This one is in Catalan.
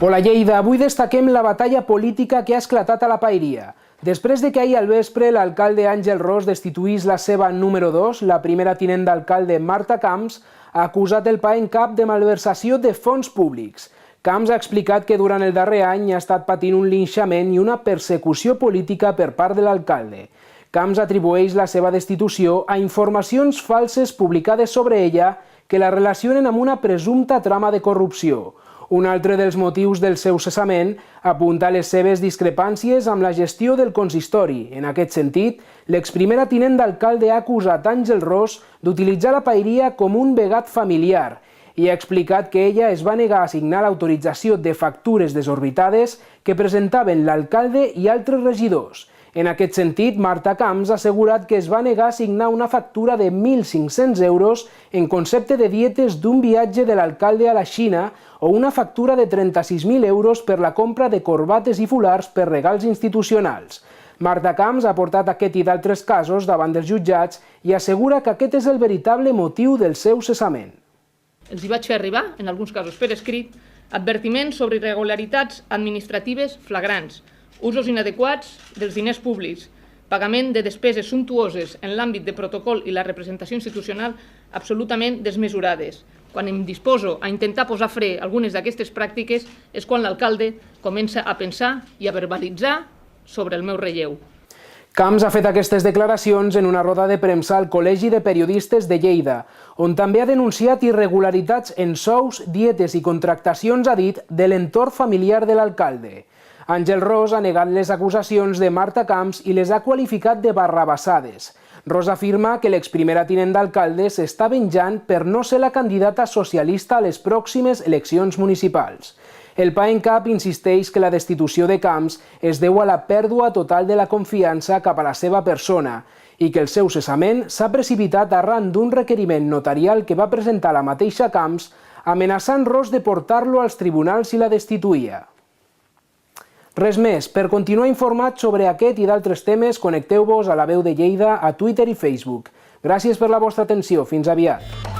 Hola Lleida, avui destaquem la batalla política que ha esclatat a la Paeria. Després de que ahir al vespre l'alcalde Àngel Ros destituís la seva número 2, la primera tinent d'alcalde Marta Camps ha acusat el PAENCAP de malversació de fons públics. Camps ha explicat que durant el darrer any ha estat patint un linxament i una persecució política per part de l'alcalde. Camps atribueix la seva destitució a informacions falses publicades sobre ella que la relacionen amb una presumpta trama de corrupció. Un altre dels motius del seu cessament apunta les seves discrepàncies amb la gestió del consistori. En aquest sentit, l'exprimera tinent d'alcalde ha acusat Àngel Ros d'utilitzar la Paeria com un vegat familiar i ha explicat que ella es va negar a signar l'autorització de factures desorbitades que presentaven l'alcalde i altres regidors. En aquest sentit, Marta Camps ha assegurat que es va negar a signar una factura de 1.500 euros en concepte de dietes d'un viatge de l'alcalde a la Xina o una factura de 36.000 euros per la compra de corbates i fulars per regals institucionals. Marta Camps ha portat aquest i d'altres casos davant dels jutjats i assegura que aquest és el veritable motiu del seu cessament. Els hi vaig fer arribar, en alguns casos per escrit, advertiments sobre irregularitats administratives flagrants, usos inadequats dels diners públics, pagament de despeses sumptuoses en l'àmbit de protocol i la representació institucional absolutament desmesurades. Quan em disposo a intentar posar fre a algunes d'aquestes pràctiques és quan l'alcalde comença a pensar i a verbalitzar sobre el meu relleu. Camps ha fet aquestes declaracions en una roda de premsa al Col·legi de Periodistes de Lleida, on també ha denunciat irregularitats en sous, dietes i contractacions, ha dit, de l'entorn familiar de l'alcalde. Àngel Ros ha negat les acusacions de Marta Camps i les ha qualificat de barrabassades. Ros afirma que l'exprimera tinent d'alcalde s'està venjant per no ser la candidata socialista a les pròximes eleccions municipals. El PAENCAP insisteix que la destitució de Camps es deu a la pèrdua total de la confiança cap a la seva persona i que el seu cessament s'ha precipitat arran d'un requeriment notarial que va presentar la mateixa Camps amenaçant Ros de portar-lo als tribunals si la destituïa. Res més, per continuar informat sobre aquest i d'altres temes, connecteu-vos a La Veu de Lleida a Twitter i Facebook. Gràcies per la vostra atenció, fins aviat.